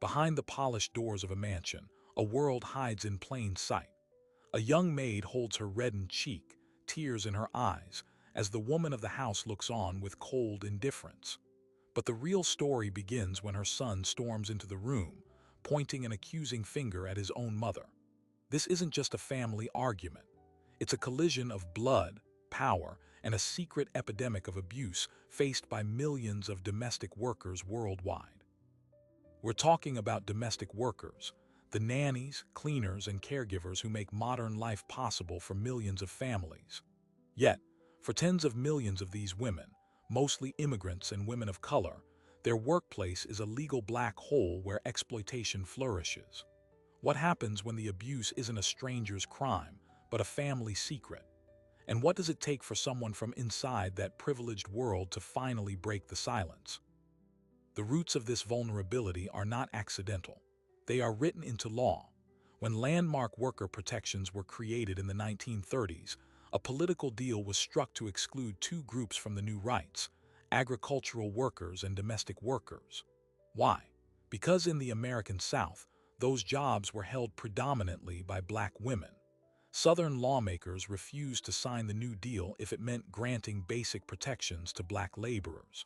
Behind the polished doors of a mansion, a world hides in plain sight. A young maid holds her reddened cheek, tears in her eyes, as the woman of the house looks on with cold indifference. But the real story begins when her son storms into the room, pointing an accusing finger at his own mother. This isn't just a family argument. It's a collision of blood, power, and a secret epidemic of abuse faced by millions of domestic workers worldwide. We're talking about domestic workers, the nannies, cleaners, and caregivers who make modern life possible for millions of families. Yet, for tens of millions of these women, mostly immigrants and women of color, their workplace is a legal black hole where exploitation flourishes. What happens when the abuse isn't a stranger's crime, but a family secret? And what does it take for someone from inside that privileged world to finally break the silence? The roots of this vulnerability are not accidental. They are written into law. When landmark worker protections were created in the 1930s, a political deal was struck to exclude two groups from the new rights: agricultural workers and domestic workers. Why? Because in the American South, those jobs were held predominantly by black women. Southern lawmakers refused to sign the New Deal if it meant granting basic protections to black laborers.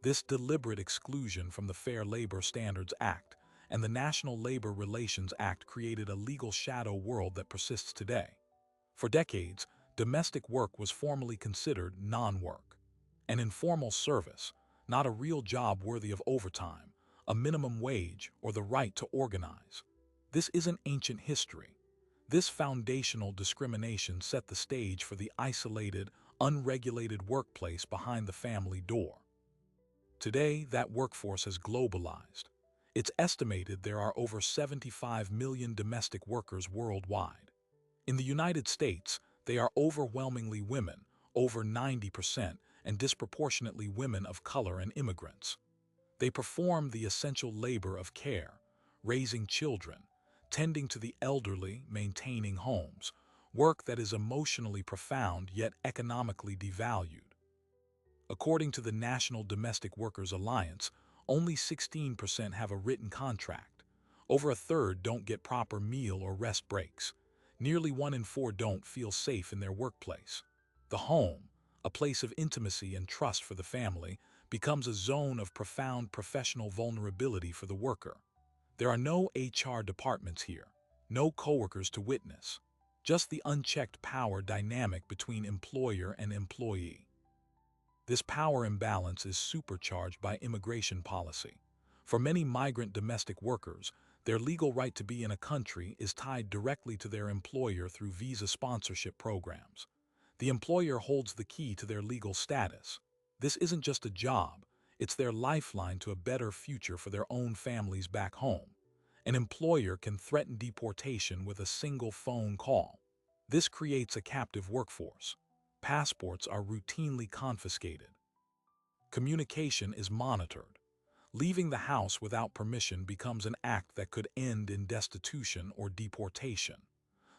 This deliberate exclusion from the Fair Labor Standards Act and the National Labor Relations Act created a legal shadow world that persists today. For decades, domestic work was formally considered non-work, an informal service, not a real job worthy of overtime, a minimum wage, or the right to organize. This isn't ancient history. This foundational discrimination set the stage for the isolated, unregulated workplace behind the family door. Today, that workforce has globalized. It's estimated there are over 75 million domestic workers worldwide. In the United States, they are overwhelmingly women, over 90%, and disproportionately women of color and immigrants. They perform the essential labor of care, raising children, tending to the elderly, maintaining homes, work that is emotionally profound yet economically devalued. According to the National Domestic Workers Alliance, only 16% have a written contract. Over a third don't get proper meal or rest breaks. Nearly 1 in 4 don't feel safe in their workplace. The home, a place of intimacy and trust for the family, becomes a zone of profound professional vulnerability for the worker. There are no HR departments here, no coworkers to witness, just the unchecked power dynamic between employer and employee. This power imbalance is supercharged by immigration policy. For many migrant domestic workers, their legal right to be in a country is tied directly to their employer through visa sponsorship programs. The employer holds the key to their legal status. This isn't just a job, it's their lifeline to a better future for their own families back home. An employer can threaten deportation with a single phone call. This creates a captive workforce. Passports are routinely confiscated. Communication is monitored. Leaving the house without permission becomes an act that could end in destitution or deportation.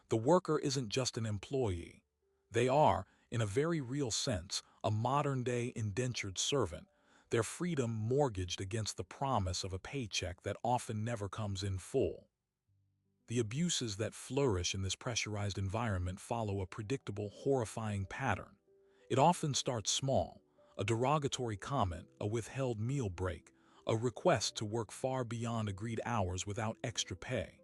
The worker isn't just an employee. They are, in a very real sense, a modern-day indentured servant, their freedom mortgaged against the promise of a paycheck that often never comes in full. The abuses that flourish in this pressurized environment follow a predictable, horrifying pattern. It often starts small: a derogatory comment, a withheld meal break, a request to work far beyond agreed hours without extra pay.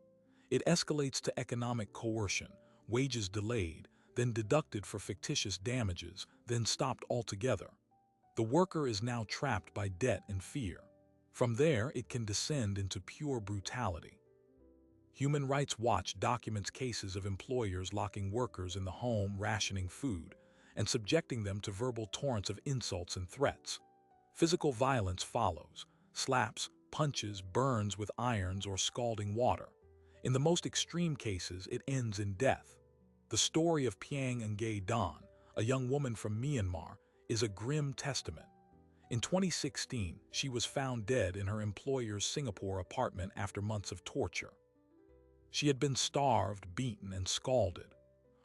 It escalates to economic coercion, wages delayed, then deducted for fictitious damages, then stopped altogether. The worker is now trapped by debt and fear. From there, it can descend into pure brutality. Human Rights Watch documents cases of employers locking workers in the home, rationing food, and subjecting them to verbal torrents of insults and threats. Physical violence follows: slaps, punches, burns with irons, or scalding water. In the most extreme cases, it ends in death. The story of Piang Ngay Dan, a young woman from Myanmar, is a grim testament. In 2016, she was found dead in her employer's Singapore apartment after months of torture. She had been starved, beaten, and scalded.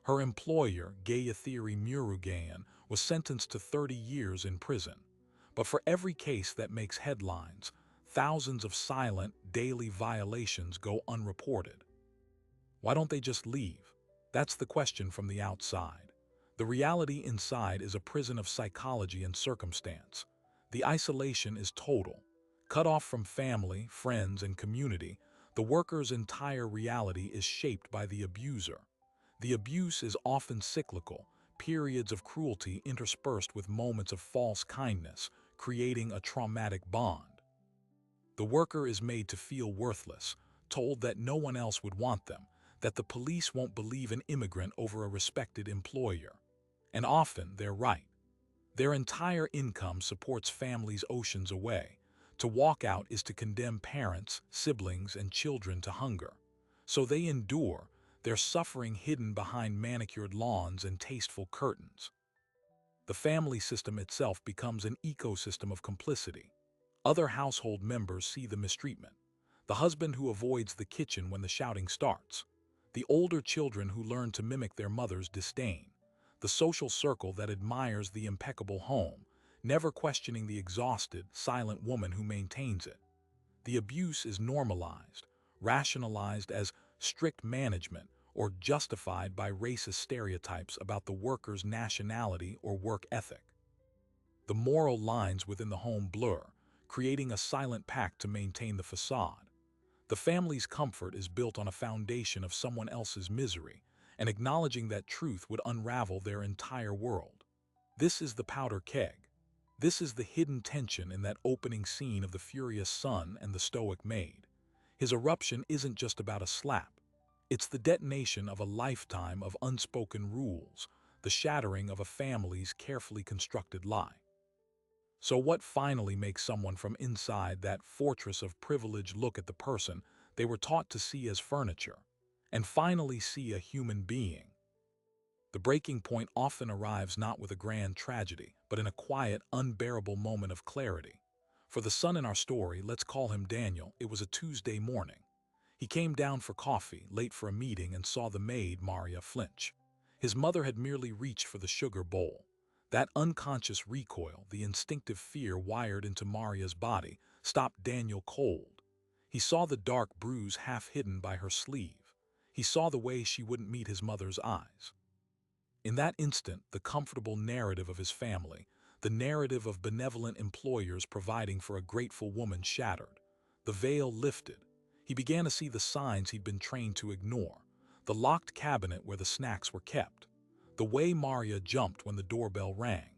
Her employer, Gayathiri Murugan, was sentenced to 30 years in prison. But for every case that makes headlines, thousands of silent, daily violations go unreported. Why don't they just leave? That's the question from the outside. The reality inside is a prison of psychology and circumstance. The isolation is total. Cut off from family, friends, and community, the worker's entire reality is shaped by the abuser. The abuse is often cyclical, periods of cruelty interspersed with moments of false kindness, creating a traumatic bond. The worker is made to feel worthless, told that no one else would want them, that the police won't believe an immigrant over a respected employer. And often they're right. Their entire income supports families oceans away. To walk out is to condemn parents, siblings, and children to hunger. So they endure, their suffering hidden behind manicured lawns and tasteful curtains. The family system itself becomes an ecosystem of complicity. Other household members see the mistreatment. The husband who avoids the kitchen when the shouting starts. The older children who learn to mimic their mother's disdain. The social circle that admires the impeccable home, never questioning the exhausted, silent woman who maintains it. The abuse is normalized, rationalized as strict management, or justified by racist stereotypes about the worker's nationality or work ethic. The moral lines within the home blur, creating a silent pact to maintain the facade. The family's comfort is built on a foundation of someone else's misery, and acknowledging that truth would unravel their entire world. This is the powder keg. This is the hidden tension in that opening scene of the furious son and the stoic maid. His eruption isn't just about a slap. It's the detonation of a lifetime of unspoken rules, the shattering of a family's carefully constructed lie. So what finally makes someone from inside that fortress of privilege look at the person they were taught to see as furniture, and finally see a human being? The breaking point often arrives not with a grand tragedy, but in a quiet, unbearable moment of clarity. For the son in our story, let's call him Daniel, it was a Tuesday morning. He came down for coffee, late for a meeting, and saw the maid, Maria, flinch. His mother had merely reached for the sugar bowl. That unconscious recoil, the instinctive fear wired into Maria's body, stopped Daniel cold. He saw the dark bruise half hidden by her sleeve. He saw the way she wouldn't meet his mother's eyes. In that instant, the comfortable narrative of his family, the narrative of benevolent employers providing for a grateful woman, shattered. The veil lifted. He began to see the signs he'd been trained to ignore. The locked cabinet where the snacks were kept. The way Maria jumped when the doorbell rang.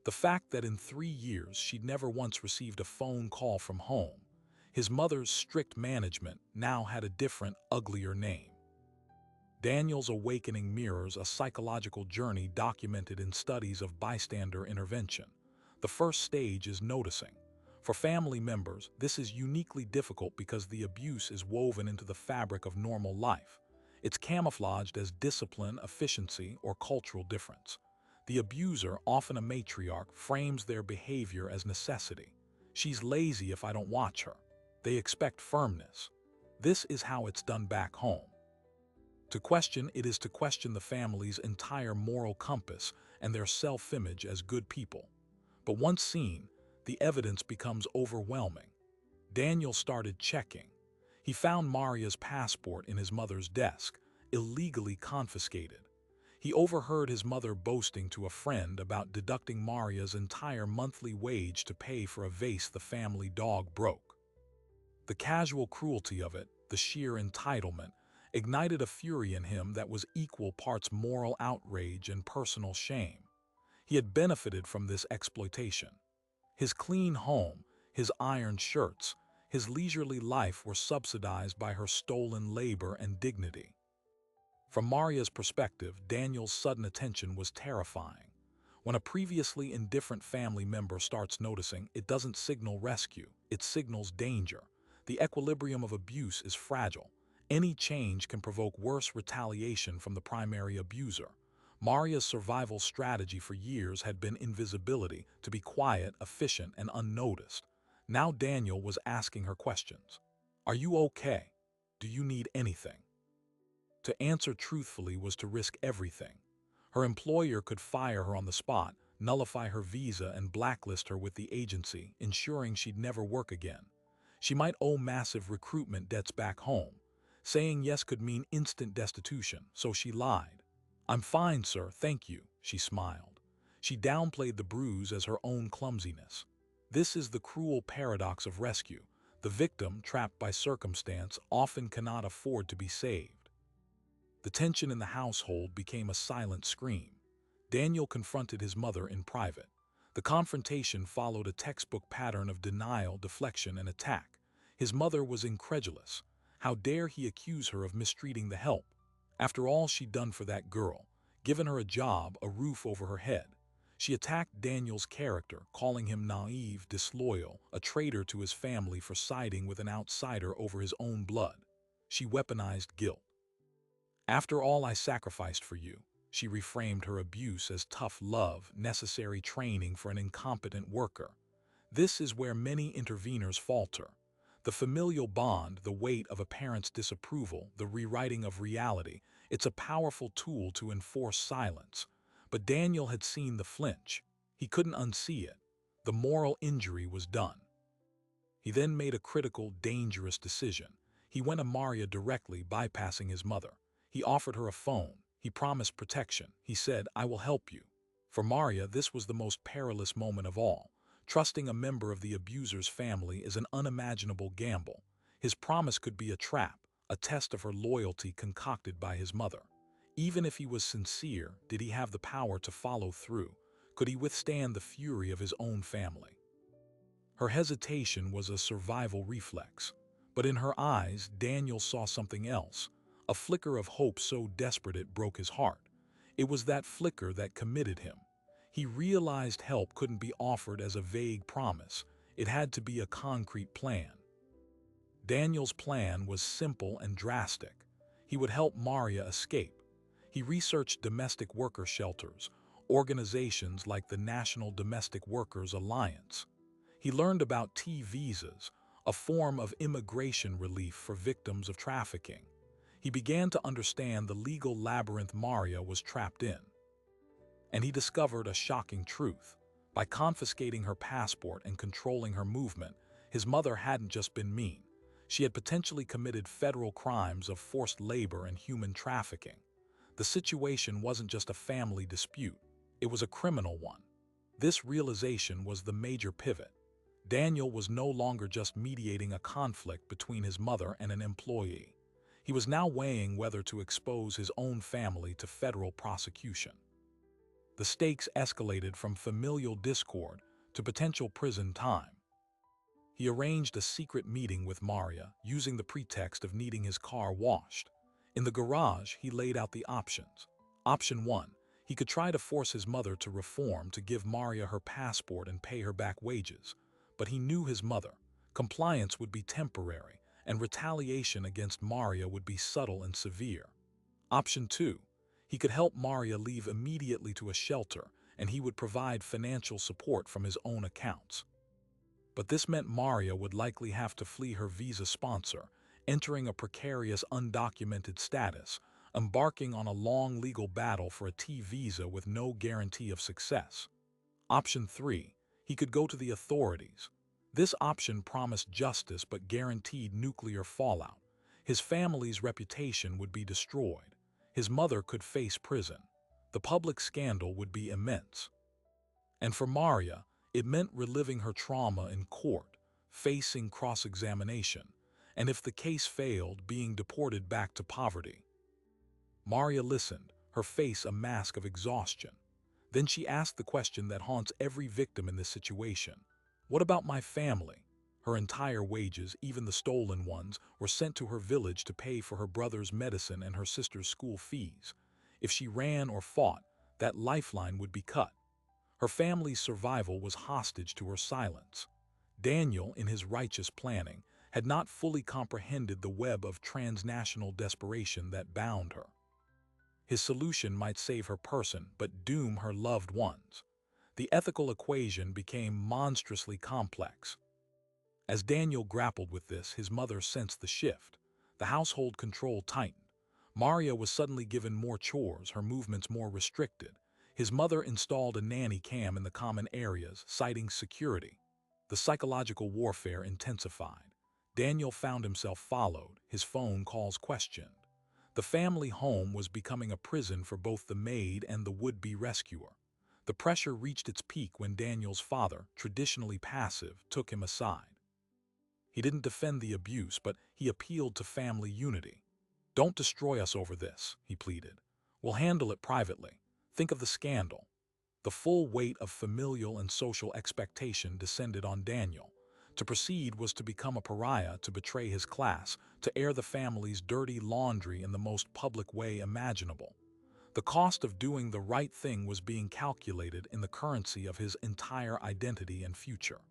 The fact that in 3 years she'd never once received a phone call from home. His mother's strict management now had a different, uglier name. Daniel's awakening mirrors a psychological journey documented in studies of bystander intervention. The first stage is noticing. For family members, this is uniquely difficult because the abuse is woven into the fabric of normal life. It's camouflaged as discipline, efficiency, or cultural difference. The abuser, often a matriarch, frames their behavior as necessity. She's lazy if I don't watch her. They expect firmness. This is how it's done back home. To question it is to question the family's entire moral compass and their self-image as good people. But once seen, the evidence becomes overwhelming. Daniel started checking. He found Maria's passport in his mother's desk, illegally confiscated. He overheard his mother boasting to a friend about deducting Maria's entire monthly wage to pay for a vase the family dog broke. The casual cruelty of it, the sheer entitlement, ignited a fury in him that was equal parts moral outrage and personal shame. He had benefited from this exploitation. His clean home, his ironed shirts, his leisurely life were subsidized by her stolen labor and dignity. From Maria's perspective, Daniel's sudden attention was terrifying. When a previously indifferent family member starts noticing, it doesn't signal rescue, it signals danger. The equilibrium of abuse is fragile. Any change can provoke worse retaliation from the primary abuser. Maria's survival strategy for years had been invisibility, to be quiet, efficient, and unnoticed. Now Daniel was asking her questions. Are you okay? Do you need anything? To answer truthfully was to risk everything. Her employer could fire her on the spot, nullify her visa, and blacklist her with the agency, ensuring she'd never work again. She might owe massive recruitment debts back home. Saying yes could mean instant destitution, so she lied. "I'm fine, sir, thank you," she smiled. She downplayed the bruise as her own clumsiness. This is the cruel paradox of rescue. The victim, trapped by circumstance, often cannot afford to be saved. The tension in the household became a silent scream. Daniel confronted his mother in private. The confrontation followed a textbook pattern of denial, deflection, and attack. His mother was incredulous. How dare he accuse her of mistreating the help? After all she'd done for that girl, given her a job, a roof over her head. She attacked Daniel's character, calling him naive, disloyal, a traitor to his family for siding with an outsider over his own blood. She weaponized guilt. "After all I sacrificed for you," she reframed her abuse as tough love, necessary training for an incompetent worker. This is where many interveners falter. The familial bond, the weight of a parent's disapproval, the rewriting of reality, it's a powerful tool to enforce silence. But Daniel had seen the flinch. He couldn't unsee it. The moral injury was done. He then made a critical, dangerous decision. He went to Maria directly, bypassing his mother. He offered her a phone. He promised protection. He said, "I will help you." For Maria, this was the most perilous moment of all. Trusting a member of the abuser's family is an unimaginable gamble. His promise could be a trap, a test of her loyalty concocted by his mother. Even if he was sincere, did he have the power to follow through? Could he withstand the fury of his own family? Her hesitation was a survival reflex. But in her eyes, Daniel saw something else, a flicker of hope so desperate it broke his heart. It was that flicker that committed him. He realized help couldn't be offered as a vague promise. It had to be a concrete plan. Daniel's plan was simple and drastic. He would help Maria escape. He researched domestic worker shelters, organizations like the National Domestic Workers Alliance. He learned about T-visas, a form of immigration relief for victims of trafficking. He began to understand the legal labyrinth Maria was trapped in. And he discovered a shocking truth. By confiscating her passport and controlling her movement, his mother hadn't just been mean. She had potentially committed federal crimes of forced labor and human trafficking. The situation wasn't just a family dispute, it was a criminal one. This realization was the major pivot. Daniel was no longer just mediating a conflict between his mother and an employee. He was now weighing whether to expose his own family to federal prosecution. The stakes escalated from familial discord to potential prison time. He arranged a secret meeting with Maria, using the pretext of needing his car washed. In the garage, he laid out the options. Option 1. He could try to force his mother to reform, to give Maria her passport and pay her back wages. But he knew his mother. Compliance would be temporary, and retaliation against Maria would be subtle and severe. Option 2. He could help Maria leave immediately to a shelter, and he would provide financial support from his own accounts. But this meant Maria would likely have to flee her visa sponsor, entering a precarious undocumented status, embarking on a long legal battle for a T-visa with no guarantee of success. Option 3. He could go to the authorities. This option promised justice but guaranteed nuclear fallout. His family's reputation would be destroyed. His mother could face prison. The public scandal would be immense. And for Maria, it meant reliving her trauma in court, facing cross-examination, and if the case failed, being deported back to poverty. Maria listened, her face a mask of exhaustion. Then she asked the question that haunts every victim in this situation. What about my family? Her entire wages, even the stolen ones, were sent to her village to pay for her brother's medicine and her sister's school fees. If she ran or fought, that lifeline would be cut. Her family's survival was hostage to her silence. Daniel, in his righteous planning, had not fully comprehended the web of transnational desperation that bound her. His solution might save her person, but doom her loved ones. The ethical equation became monstrously complex. As Daniel grappled with this, his mother sensed the shift. The household control tightened. Maria was suddenly given more chores, her movements more restricted. His mother installed a nanny cam in the common areas, citing security. The psychological warfare intensified. Daniel found himself followed, his phone calls questioned. The family home was becoming a prison for both the maid and the would-be rescuer. The pressure reached its peak when Daniel's father, traditionally passive, took him aside. He didn't defend the abuse, but he appealed to family unity. "Don't destroy us over this," he pleaded. "We'll handle it privately. Think of the scandal." The full weight of familial and social expectation descended on Daniel. To proceed was to become a pariah, to betray his class, to air the family's dirty laundry in the most public way imaginable. The cost of doing the right thing was being calculated in the currency of his entire identity and future.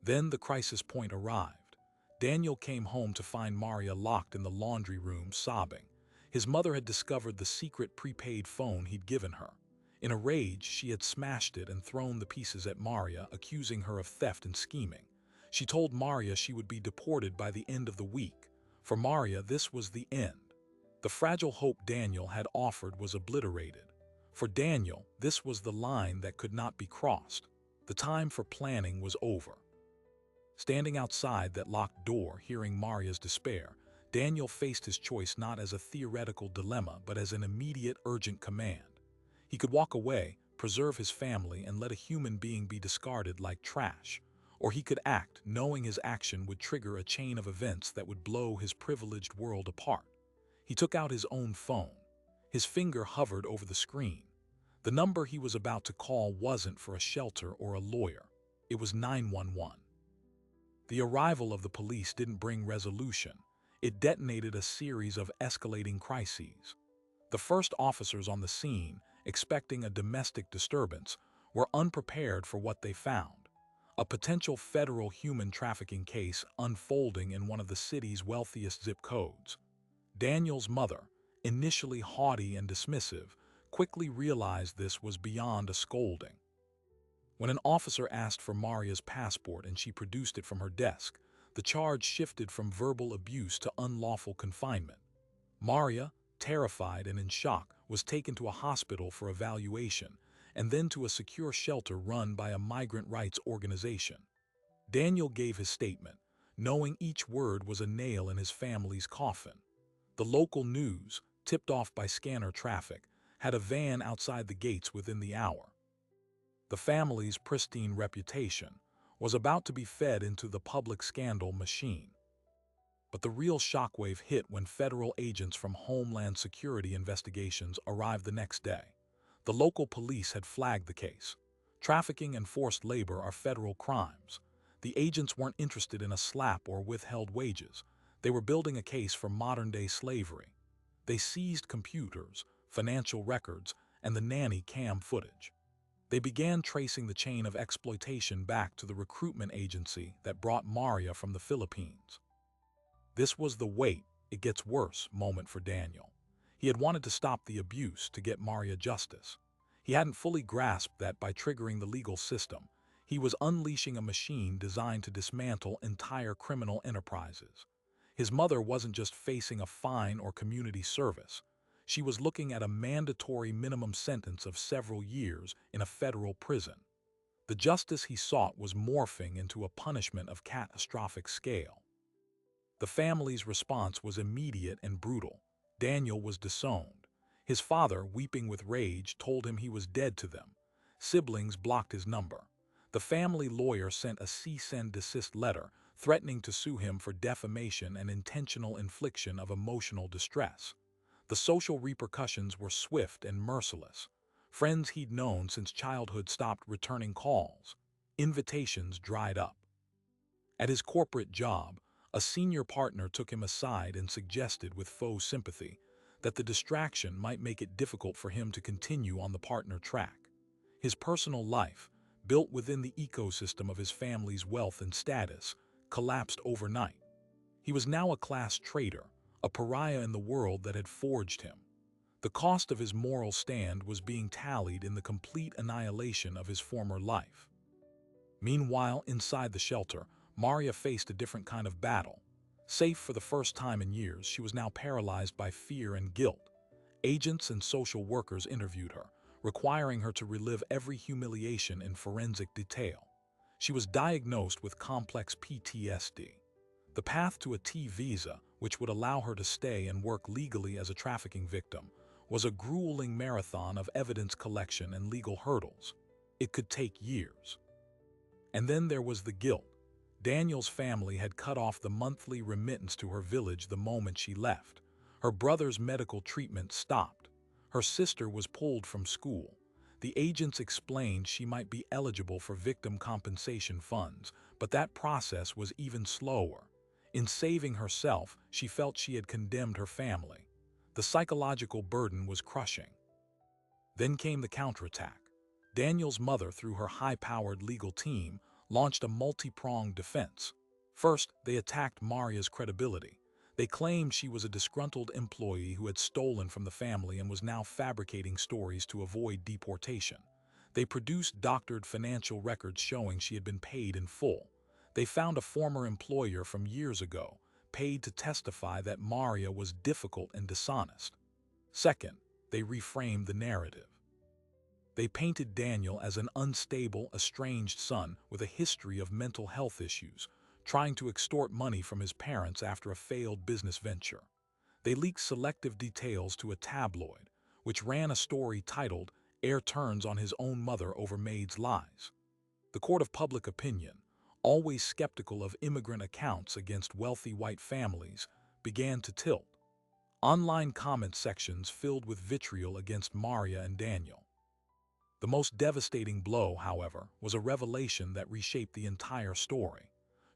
Then the crisis point arrived. Daniel came home to find Maria locked in the laundry room, sobbing. His mother had discovered the secret prepaid phone he'd given her. In a rage, she had smashed it and thrown the pieces at Maria, accusing her of theft and scheming. She told Maria she would be deported by the end of the week. For Maria, this was the end. The fragile hope Daniel had offered was obliterated. For Daniel, this was the line that could not be crossed. The time for planning was over. Standing outside that locked door, hearing Maria's despair, Daniel faced his choice not as a theoretical dilemma, but as an immediate, urgent command. He could walk away, preserve his family, and let a human being be discarded like trash. Or he could act, knowing his action would trigger a chain of events that would blow his privileged world apart. He took out his own phone. His finger hovered over the screen. The number he was about to call wasn't for a shelter or a lawyer. It was 911. The arrival of the police didn't bring resolution. It detonated a series of escalating crises. The first officers on the scene, expecting a domestic disturbance, were unprepared for what they found: a potential federal human trafficking case unfolding in one of the city's wealthiest zip codes. Daniel's mother, initially haughty and dismissive, quickly realized this was beyond a scolding. When an officer asked for Maria's passport and she produced it from her desk, the charge shifted from verbal abuse to unlawful confinement. Maria, terrified and in shock, was taken to a hospital for evaluation and then to a secure shelter run by a migrant rights organization. Daniel gave his statement, knowing each word was a nail in his family's coffin. The local news, tipped off by scanner traffic, had a van outside the gates within the hour. The family's pristine reputation was about to be fed into the public scandal machine. But the real shockwave hit when federal agents from Homeland Security investigations arrived the next day. The local police had flagged the case. Trafficking and forced labor are federal crimes. The agents weren't interested in a slap or withheld wages. They were building a case for modern-day slavery. They seized computers, financial records, and the nanny cam footage. They began tracing the chain of exploitation back to the recruitment agency that brought Maria from the Philippines. This was the "wait, it gets worse" moment for Daniel. He had wanted to stop the abuse, to get Maria justice. He hadn't fully grasped that by triggering the legal system, he was unleashing a machine designed to dismantle entire criminal enterprises. His mother wasn't just facing a fine or community service. She was looking at a mandatory minimum sentence of several years in a federal prison. The justice he sought was morphing into a punishment of catastrophic scale. The family's response was immediate and brutal. Daniel was disowned. His father, weeping with rage, told him he was dead to them. Siblings blocked his number. The family lawyer sent a cease and desist letter, threatening to sue him for defamation and intentional infliction of emotional distress. The social repercussions were swift and merciless. Friends he'd known since childhood stopped returning calls. Invitations dried up. At his corporate job, a senior partner took him aside and suggested with faux sympathy that the distraction might make it difficult for him to continue on the partner track. His personal life, built within the ecosystem of his family's wealth and status, collapsed overnight. He was now a class traitor, a pariah in the world that had forged him. The cost of his moral stand was being tallied in the complete annihilation of his former life. Meanwhile, inside the shelter, Maria faced a different kind of battle. Safe for the first time in years, she was now paralyzed by fear and guilt. Agents and social workers interviewed her, requiring her to relive every humiliation in forensic detail. She was diagnosed with complex PTSD. The path to a T visa, which would allow her to stay and work legally as a trafficking victim, was a grueling marathon of evidence collection and legal hurdles. It could take years. And then there was the guilt. Daniel's family had cut off the monthly remittance to her village the moment she left. Her brother's medical treatment stopped. Her sister was pulled from school. The agents explained she might be eligible for victim compensation funds, but that process was even slower. In saving herself, she felt she had condemned her family. The psychological burden was crushing. Then came the counterattack. Daniel's mother, through her high-powered legal team, launched a multi-pronged defense. First, they attacked Maria's credibility. They claimed she was a disgruntled employee who had stolen from the family and was now fabricating stories to avoid deportation. They produced doctored financial records showing she had been paid in full. They found a former employer from years ago, paid to testify that Maria was difficult and dishonest. Second, they reframed the narrative. They painted Daniel as an unstable, estranged son with a history of mental health issues, trying to extort money from his parents after a failed business venture. They leaked selective details to a tabloid, which ran a story titled, "Heir Turns on His Own Mother Over Maid's Lies." The court of public opinion, always skeptical of immigrant accounts against wealthy white families, began to tilt. Online comment sections filled with vitriol against Maria and Daniel. The most devastating blow, however, was a revelation that reshaped the entire story.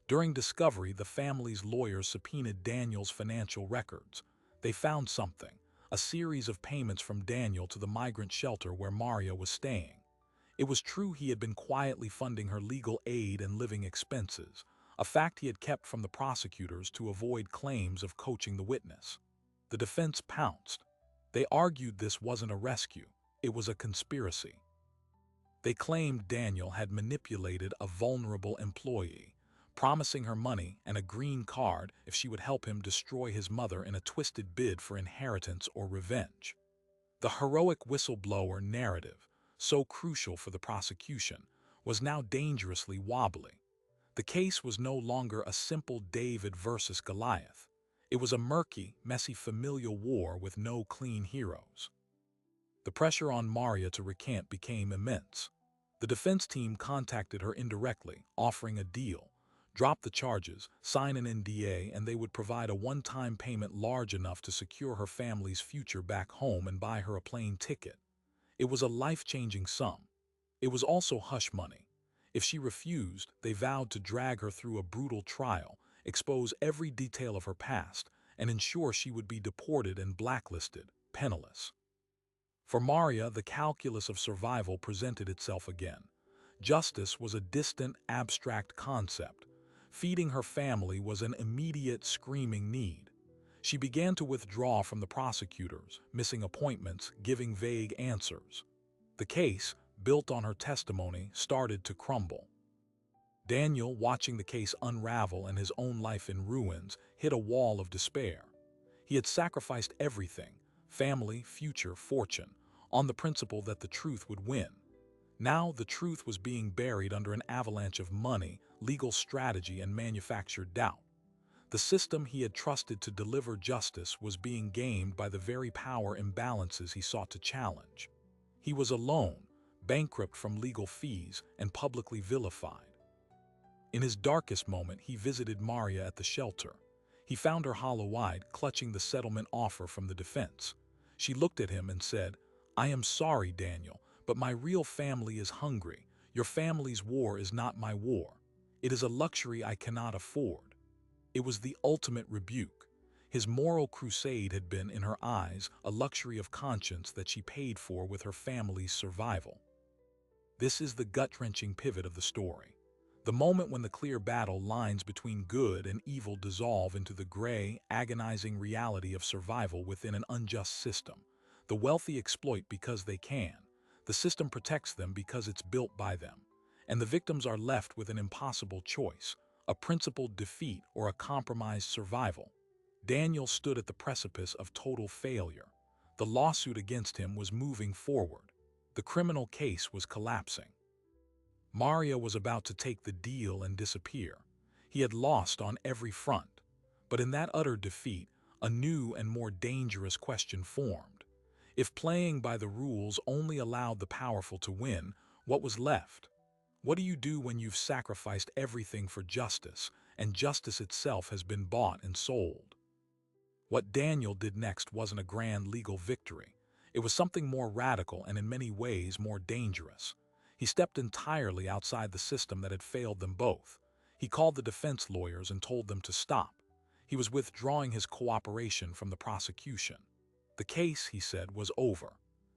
During discovery, the family's lawyers subpoenaed Daniel's financial records. They found something, a series of payments from Daniel to the migrant shelter where Maria was staying. It was true he had been quietly funding her legal aid and living expenses, a fact he had kept from the prosecutors to avoid claims of coaching the witness. The defense pounced. They argued this wasn't a rescue, it was a conspiracy. They claimed Daniel had manipulated a vulnerable employee, promising her money and a green card if she would help him destroy his mother in a twisted bid for inheritance or revenge. The heroic whistleblower narrative, so crucial for the prosecution, was now dangerously wobbly. The case was no longer a simple David versus Goliath. It was a murky, messy familial war with no clean heroes. The pressure on Maria to recant became immense. The defense team contacted her indirectly, offering a deal. Drop the charges, sign an NDA, and they would provide a one-time payment large enough to secure her family's future back home and buy her a plane ticket. It was a life-changing sum. It was also hush money. If she refused, they vowed to drag her through a brutal trial, expose every detail of her past, and ensure she would be deported and blacklisted, penniless. For Maria, the calculus of survival presented itself again. Justice was a distant, abstract concept. Feeding her family was an immediate, screaming need. She began to withdraw from the prosecutors, missing appointments, giving vague answers. The case, built on her testimony, started to crumble. Daniel, watching the case unravel and his own life in ruins, hit a wall of despair. He had sacrificed everything, family, future, fortune, on the principle that the truth would win. Now the truth was being buried under an avalanche of money, legal strategy, and manufactured doubt. The system he had trusted to deliver justice was being gamed by the very power imbalances he sought to challenge. He was alone, bankrupt from legal fees, and publicly vilified. In his darkest moment, he visited Maria at the shelter. He found her hollow-eyed, clutching the settlement offer from the defense. She looked at him and said, "I am sorry, Daniel, but my real family is hungry. Your family's war is not my war. It is a luxury I cannot afford." It was the ultimate rebuke. His moral crusade had been, in her eyes, a luxury of conscience that she paid for with her family's survival. This is the gut-wrenching pivot of the story. The moment when the clear battle lines between good and evil dissolve into the gray, agonizing reality of survival within an unjust system. The wealthy exploit because they can. The system protects them because it's built by them. And the victims are left with an impossible choice, a principled defeat or a compromised survival. Daniel stood at the precipice of total failure. The lawsuit against him was moving forward. The criminal case was collapsing. Maria was about to take the deal and disappear. He had lost on every front. But in that utter defeat, a new and more dangerous question formed. If playing by the rules only allowed the powerful to win, what was left? What do you do when you've sacrificed everything for justice, and justice itself has been bought and sold? What Daniel did next wasn't a grand legal victory. It was something more radical and in many ways more dangerous. He stepped entirely outside the system that had failed them both. He called the defense lawyers and told them to stop. He was withdrawing his cooperation from the prosecution. The case, he said, was over.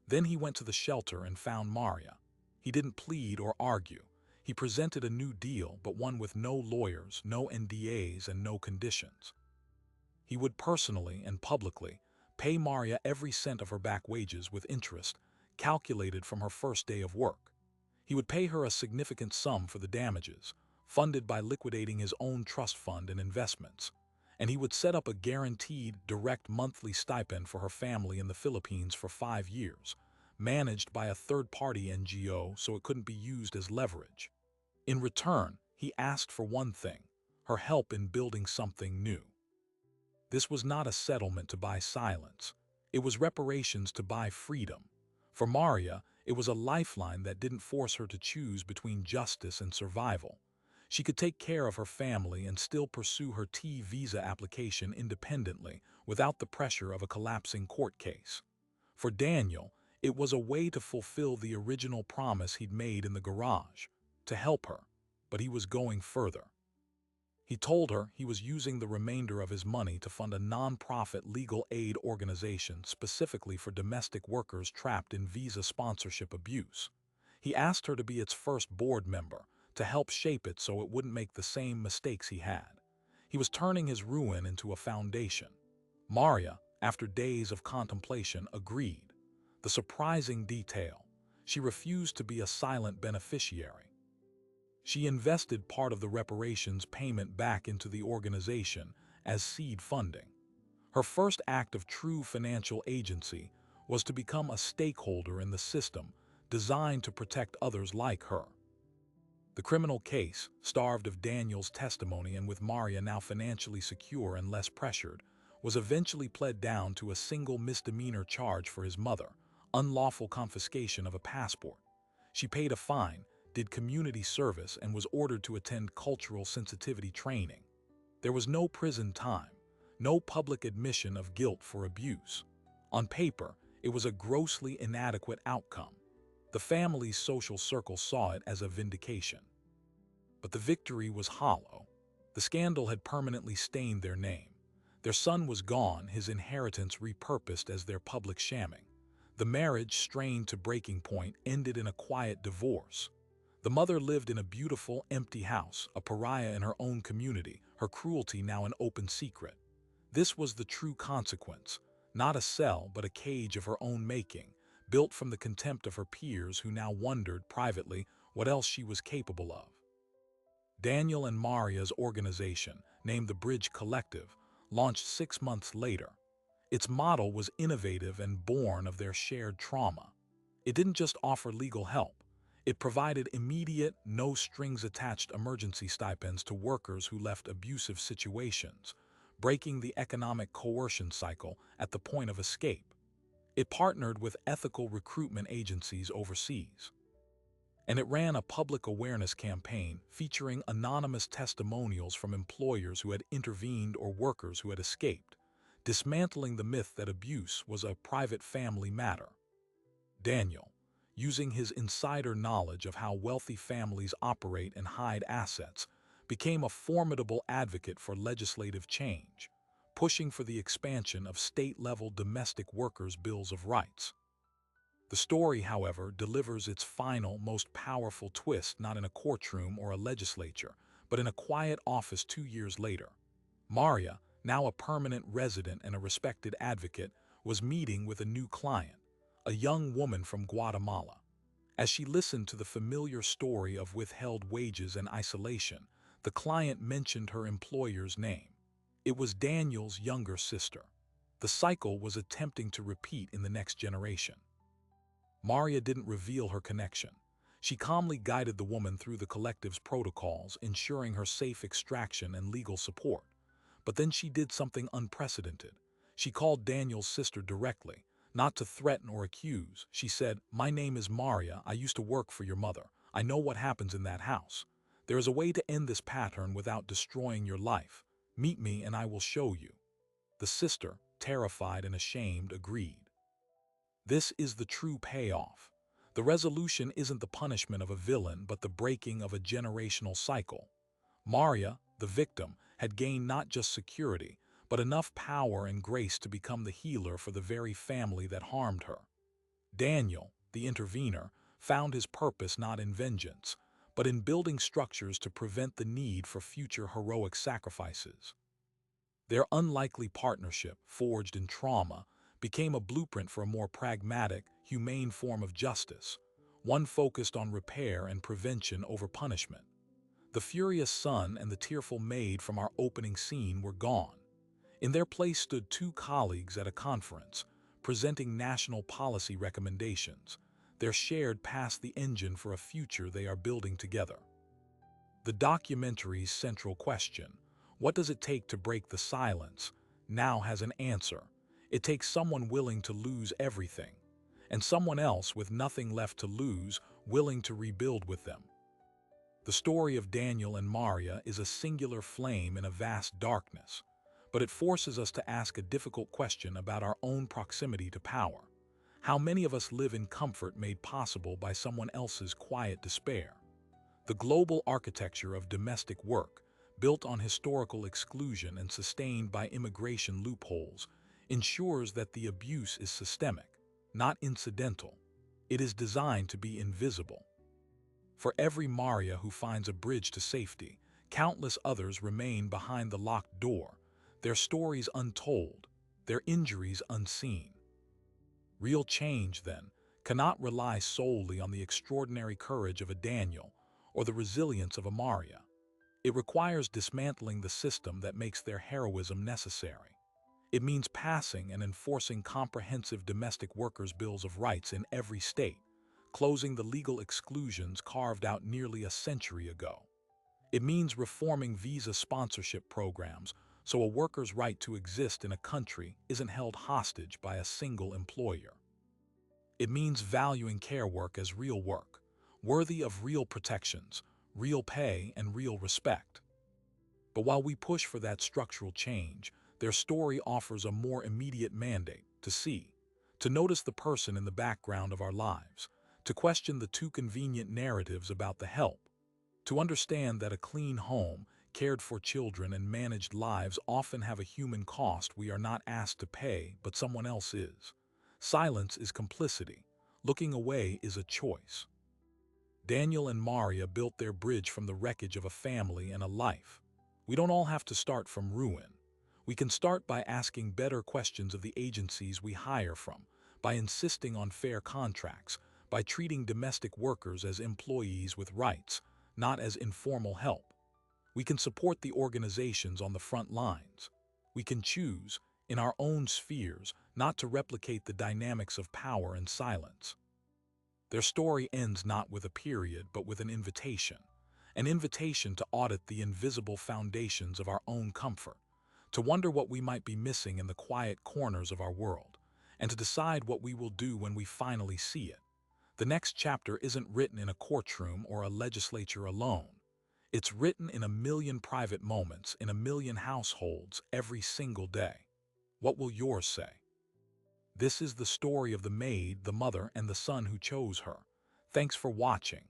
Then he went to the shelter and found Maria. He didn't plead or argue. He presented a new deal, but one with no lawyers, no NDAs, and no conditions. He would personally and publicly pay Maria every cent of her back wages with interest, calculated from her first day of work. He would pay her a significant sum for the damages, funded by liquidating his own trust fund and investments. And he would set up a guaranteed direct monthly stipend for her family in the Philippines for 5 years, managed by a third-party NGO so it couldn't be used as leverage. In return, he asked for one thing: her help in building something new. This was not a settlement to buy silence. It was reparations to buy freedom. For Maria, it was a lifeline that didn't force her to choose between justice and survival. She could take care of her family and still pursue her T-visa application independently without the pressure of a collapsing court case. For Daniel, it was a way to fulfill the original promise he'd made in the garage, to help her, but he was going further. He told her he was using the remainder of his money to fund a non-profit legal aid organization specifically for domestic workers trapped in visa sponsorship abuse. He asked her to be its first board member, to help shape it so it wouldn't make the same mistakes he had. He was turning his ruin into a foundation. Maria, after days of contemplation, agreed. The surprising detail: she refused to be a silent beneficiary. She invested part of the reparations payment back into the organization as seed funding. Her first act of true financial agency was to become a stakeholder in the system designed to protect others like her. The criminal case, starved of Daniel's testimony and with Maria now financially secure and less pressured, was eventually pled down to a single misdemeanor charge for his mother: unlawful confiscation of a passport. She paid a fine, did community service, and was ordered to attend cultural sensitivity training. There was no prison time, no public admission of guilt for abuse. On paper, it was a grossly inadequate outcome. The family's social circle saw it as a vindication. But the victory was hollow. The scandal had permanently stained their name. Their son was gone, his inheritance repurposed as their public shamming. The marriage, strained to breaking point, ended in a quiet divorce. The mother lived in a beautiful, empty house, a pariah in her own community, her cruelty now an open secret. This was the true consequence: not a cell, but a cage of her own making, built from the contempt of her peers who now wondered privately what else she was capable of. Daniel and Maria's organization, named the Bridge Collective, launched 6 months later. Its model was innovative and born of their shared trauma. It didn't just offer legal help. It provided immediate, no-strings-attached emergency stipends to workers who left abusive situations, breaking the economic coercion cycle at the point of escape. It partnered with ethical recruitment agencies overseas. And it ran a public awareness campaign featuring anonymous testimonials from employers who had intervened or workers who had escaped, dismantling the myth that abuse was a private family matter. Daniel, using his insider knowledge of how wealthy families operate and hide assets, became a formidable advocate for legislative change, pushing for the expansion of state-level domestic workers' bills of rights. The story, however, delivers its final, most powerful twist not in a courtroom or a legislature, but in a quiet office 2 years later. Maria, now a permanent resident and a respected advocate, was meeting with a new client, a young woman from Guatemala. As she listened to the familiar story of withheld wages and isolation, the client mentioned her employer's name. It was Daniel's younger sister. The cycle was attempting to repeat in the next generation. Maria didn't reveal her connection. She calmly guided the woman through the collective's protocols, ensuring her safe extraction and legal support. But then she did something unprecedented. She called Daniel's sister directly, not to threaten or accuse. She said, "My name is Maria. I used to work for your mother. I know what happens in that house. There is a way to end this pattern without destroying your life. Meet me and I will show you." The sister, terrified and ashamed, agreed. This is the true payoff. The resolution isn't the punishment of a villain, but the breaking of a generational cycle. Maria, the victim, had gained not just security, but enough power and grace to become the healer for the very family that harmed her. Daniel, the intervener, found his purpose not in vengeance, but in building structures to prevent the need for future heroic sacrifices. Their unlikely partnership, forged in trauma, became a blueprint for a more pragmatic, humane form of justice, one focused on repair and prevention over punishment. The furious son and the tearful maid from our opening scene were gone. In their place stood two colleagues at a conference, presenting national policy recommendations, their shared past the engine for a future they are building together. The documentary's central question, what does it take to break the silence, now has an answer. It takes someone willing to lose everything, and someone else with nothing left to lose, willing to rebuild with them. The story of Daniel and Maria is a singular flame in a vast darkness, but it forces us to ask a difficult question about our own proximity to power. How many of us live in comfort made possible by someone else's quiet despair? The global architecture of domestic work, built on historical exclusion and sustained by immigration loopholes, ensures that the abuse is systemic, not incidental. It is designed to be invisible. For every Maria who finds a bridge to safety, countless others remain behind the locked door, their stories untold, their injuries unseen. Real change, then, cannot rely solely on the extraordinary courage of a Daniel or the resilience of a Maria. It requires dismantling the system that makes their heroism necessary. It means passing and enforcing comprehensive domestic workers' bills of rights in every state, closing the legal exclusions carved out nearly a century ago. It means reforming visa sponsorship programs so a worker's right to exist in a country isn't held hostage by a single employer. It means valuing care work as real work, worthy of real protections, real pay, and real respect. But while we push for that structural change, their story offers a more immediate mandate to notice the person in the background of our lives, to question the too convenient narratives about the help, to understand that a clean home, cared for children, and managed lives often have a human cost we are not asked to pay, but someone else is. Silence is complicity. Looking away is a choice. Daniel and Maria built their bridge from the wreckage of a family and a life. We don't all have to start from ruin. We can start by asking better questions of the agencies we hire from, by insisting on fair contracts, by treating domestic workers as employees with rights, not as informal help. We can support the organizations on the front lines. We can choose, in our own spheres, not to replicate the dynamics of power and silence. Their story ends not with a period, but with an invitation to audit the invisible foundations of our own comfort, to wonder what we might be missing in the quiet corners of our world, and to decide what we will do when we finally see it. The next chapter isn't written in a courtroom or a legislature alone. It's written in a million private moments, in a million households, every single day. What will yours say? This is the story of the maid, the mother, and the son who chose her. Thanks for watching.